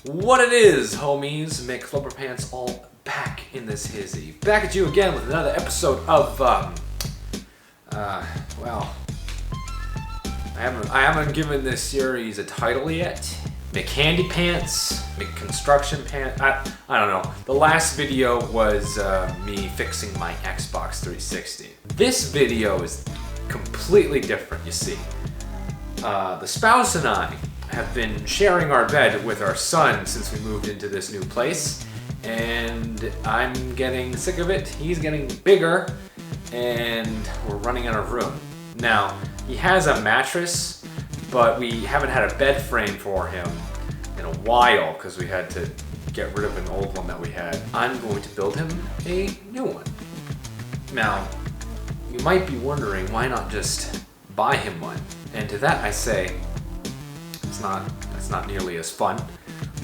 What it is, homies, Mick Flubberpants all back in this hizzy. Back at you again with another episode of, well, I haven't given this series a title yet. Mick Handy Pants, Mick Construction Pants, I don't know. The last video was me fixing my Xbox 360. This video is completely different, you see. The spouse and I have been sharing our bed with our son since we moved into this new place, and I'm getting sick of it. He's getting bigger, and we're running out of room. Now, he has a mattress, but we haven't had a bed frame for him in a while because we had to get rid of an old one that we had. I'm going to build him a new one. Now, you might be wondering, why not just buy him one? And to that I say, it's not nearly as fun.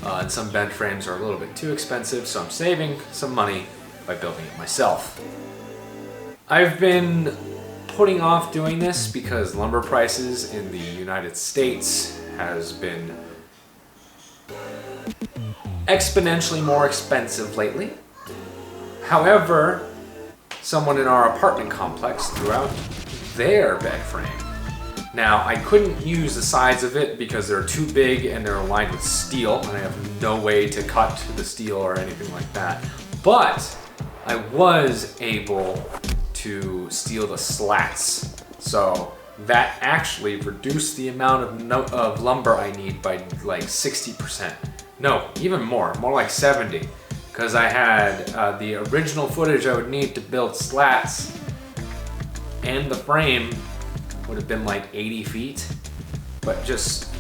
And some bed frames are a little bit too expensive, so I'm saving some money by building it myself. I've been putting off doing this because lumber prices in the United States has been exponentially more expensive lately. However, someone in our apartment complex threw out their bed frame. Now, I couldn't use the sides of it because they're too big and they're lined with steel, and I have no way to cut the steel or anything like that. But I was able to steal the slats, so that actually reduced the amount of lumber I need by like 60%. No, even more like 70, because I had the original footage I would need to build slats, and the frame would have been like 80 feet, but just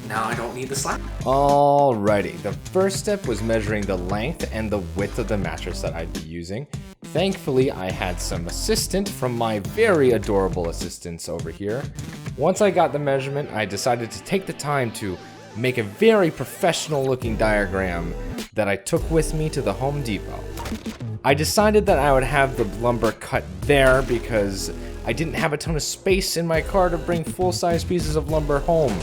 now I don't need the slat. Alrighty, the first step was measuring the length and the width of the mattress that I'd be using. Thankfully, I had some assistance from my very adorable assistants over here. Once I got the measurement, I decided to take the time to make a very professional looking diagram that I took with me to the Home Depot. I decided that I would have the lumber cut there because I didn't have a ton of space in my car to bring full-size pieces of lumber home.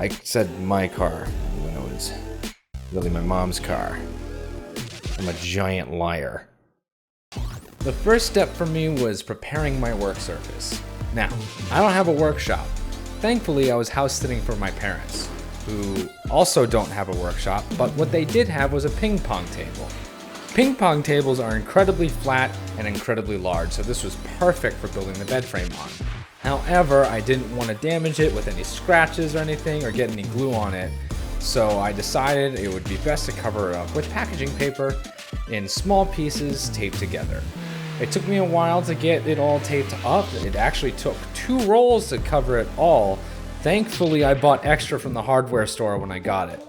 I said my car, when it was really my mom's car. I'm a giant liar. The first step for me was preparing my work surface. Now, I don't have a workshop. Thankfully, I was house sitting for my parents, who also don't have a workshop, but what they did have was a ping pong table. Ping pong tables are incredibly flat and incredibly large, so this was perfect for building the bed frame on. However, I didn't want to damage it with any scratches or anything or get any glue on it, so I decided it would be best to cover it up with packaging paper in small pieces taped together. It took me a while to get it all taped up. It actually took 2 rolls to cover it all. Thankfully, I bought extra from the hardware store when I got it.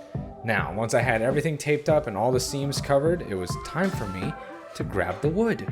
Now, once I had everything taped up and all the seams covered, it was time for me to grab the wood.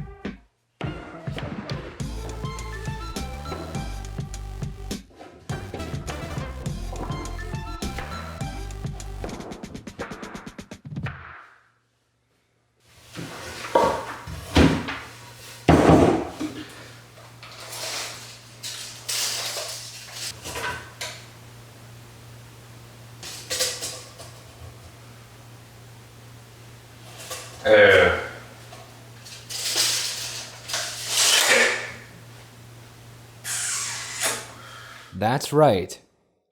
That's right.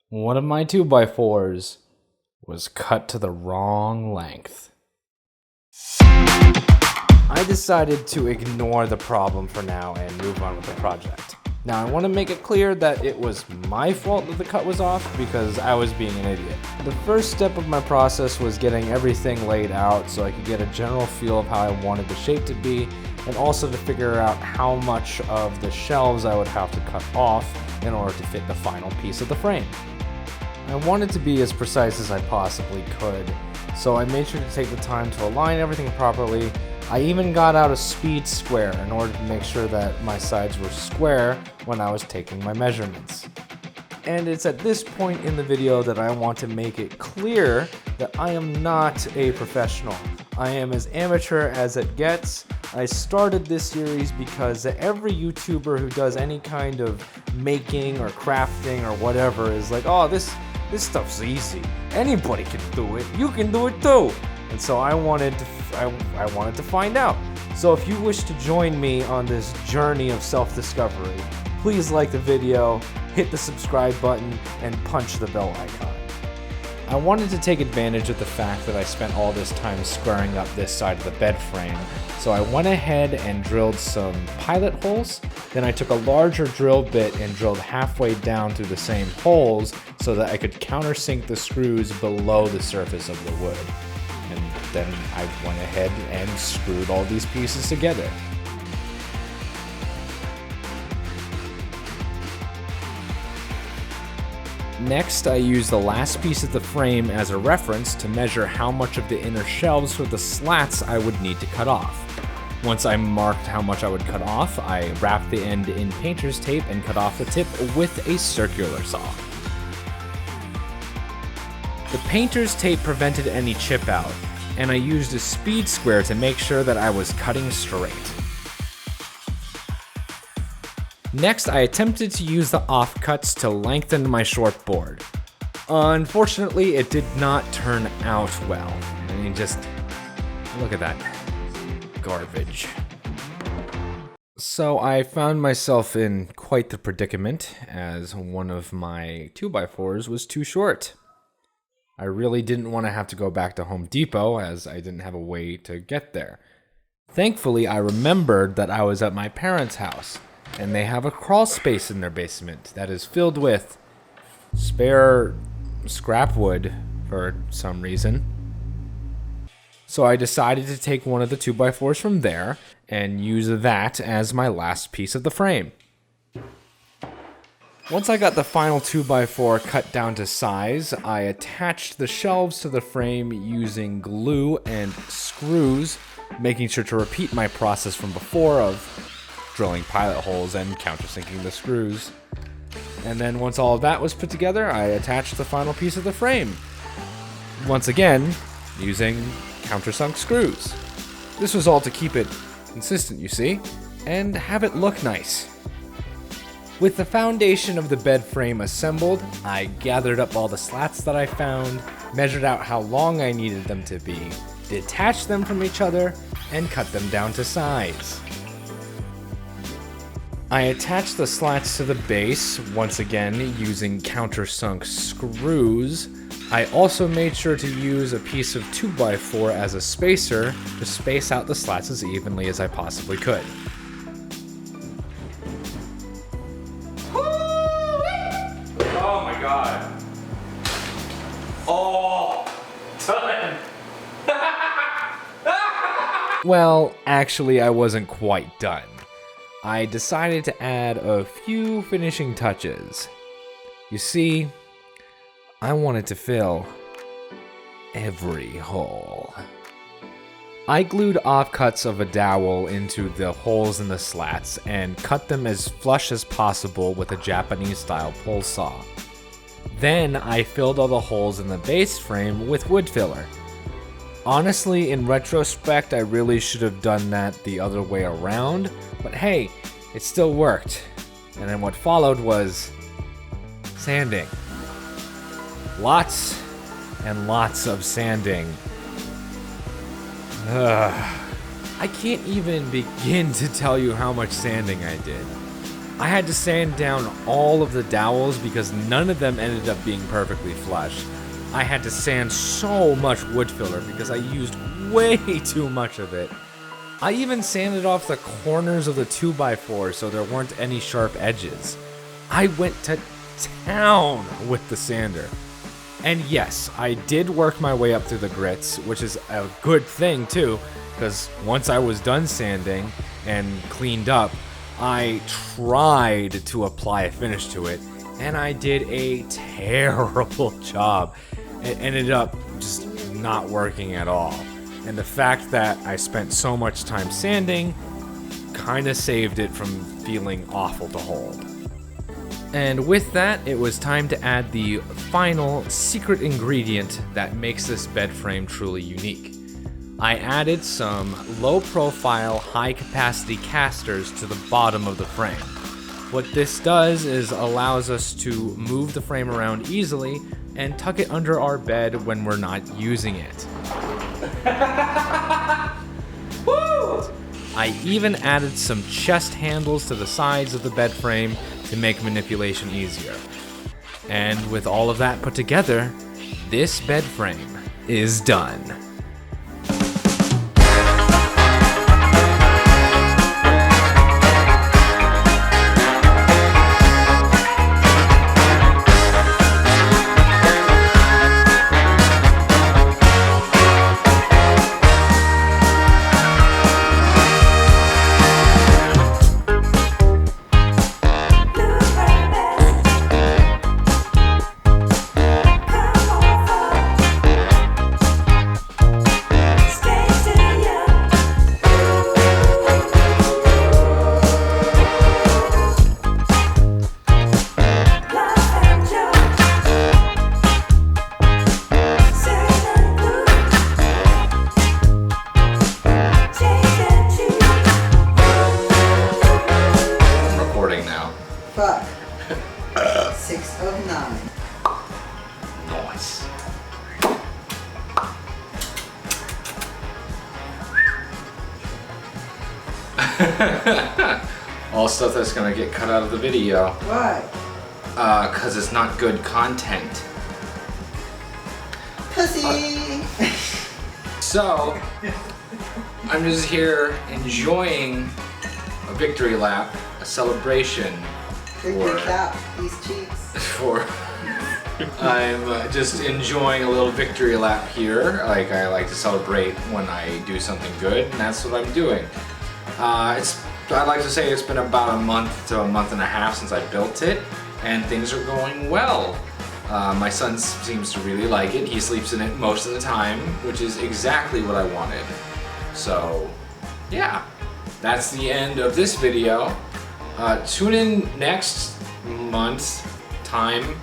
One of my 2x4s was cut to the wrong length. I decided to ignore the problem for now and move on with the project. Now, I want to make it clear that it was my fault that the cut was off because I was being an idiot. The first step of my process was getting everything laid out so I could get a general feel of how I wanted the shape to be, and also to figure out how much of the shelves I would have to cut off in order to fit the final piece of the frame. I wanted to be as precise as I possibly could, so I made sure to take the time to align everything properly. I even got out a speed square in order to make sure that my sides were square when I was taking my measurements. And it's at this point in the video that I want to make it clear that I am not a professional. I am as amateur as it gets. I started this series because every YouTuber who does any kind of making or crafting or whatever is like, oh, this this stuff's easy. Anybody can do it. You can do it too. And so I wanted to find out. So if you wish to join me on this journey of self-discovery, please like the video, hit the subscribe button, and punch the bell icon. I wanted to take advantage of the fact that I spent all this time squaring up this side of the bed frame, so I went ahead and drilled some pilot holes. Then I took a larger drill bit and drilled halfway down through the same holes so that I could countersink the screws below the surface of the wood. And then I went ahead and screwed all these pieces together. Next, I used the last piece of the frame as a reference to measure how much of the inner shelves for the slats I would need to cut off. Once I marked how much I would cut off, I wrapped the end in painter's tape and cut off the tip with a circular saw. The painter's tape prevented any chip out, and I used a speed square to make sure that I was cutting straight. Next, I attempted to use the offcuts to lengthen my short board. Unfortunately, it did not turn out well. I mean, just look at that garbage. So I found myself in quite the predicament, as one of my 2x4s was too short. I really didn't want to have to go back to Home Depot, as I didn't have a way to get there. Thankfully, I remembered that I was at my parents' house, and they have a crawl space in their basement that is filled with spare scrap wood for some reason. So I decided to take one of the 2x4s from there and use that as my last piece of the frame. Once I got the final 2x4 cut down to size, I attached the shelves to the frame using glue and screws, making sure to repeat my process from before of drilling pilot holes and countersinking the screws. And then once all of that was put together, I attached the final piece of the frame. Once again, using countersunk screws. This was all to keep it consistent, you see, and have it look nice. With the foundation of the bed frame assembled, I gathered up all the slats that I found, measured out how long I needed them to be, detached them from each other, and cut them down to size. I attached the slats to the base, once again using countersunk screws. I also made sure to use a piece of 2x4 as a spacer to space out the slats as evenly as I possibly could. Oh my god. Oh, done. Well, actually, I wasn't quite done. I decided to add a few finishing touches. You see, I wanted to fill every hole. I glued offcuts of a dowel into the holes in the slats and cut them as flush as possible with a Japanese-style pull saw. Then I filled all the holes in the base frame with wood filler. Honestly, in retrospect, I really should have done that the other way around, but hey, it still worked. And then what followed was sanding. Lots and lots of sanding. I can't even begin to tell you how much sanding I did. I had to sand down all of the dowels because none of them ended up being perfectly flush. I had to sand so much wood filler because I used way too much of it. I even sanded off the corners of the 2x4 so there weren't any sharp edges. I went to town with the sander. And yes, I did work my way up through the grits, which is a good thing too, because once I was done sanding and cleaned up, I tried to apply a finish to it, and I did a terrible job. It ended up just not working at all. And the fact that I spent so much time sanding kind of saved it from feeling awful to hold. And with that, it was time to add the final secret ingredient that makes this bed frame truly unique. I added some low-profile, high-capacity casters to the bottom of the frame. What this does is allows us to move the frame around easily and tuck it under our bed when we're not using it. Woo! I even added some chest handles to the sides of the bed frame to make manipulation easier. And with all of that put together, this bed frame is done. Fuck. 6:09. Nice. All stuff that's gonna get cut out of the video. Why? Cause it's not good content. Pussy! So, I'm just here enjoying a victory lap, a celebration. Victory clap, these cheeks. I'm just enjoying a little victory lap here. Like, I like to celebrate when I do something good, and that's what I'm doing. I'd like to say it's been about a month to a month and a half since I built it, and things are going well. My son seems to really like it. He sleeps in it most of the time, which is exactly what I wanted. So, yeah, that's the end of this video. Tune in next month time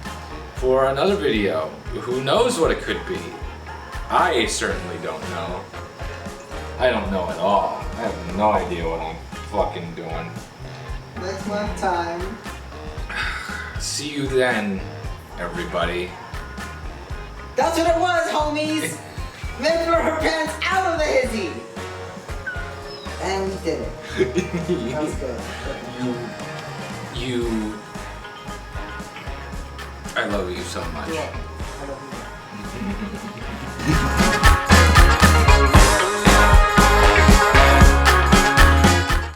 for another video. Who knows what it could be? I certainly don't know. I don't know at all. I have no idea what I'm fucking doing. Next month time. See you then, everybody. That's what it was, homies! Men threw her pants out of the hizzy! And we did it. That was good. I love you so much. Yeah, I love you.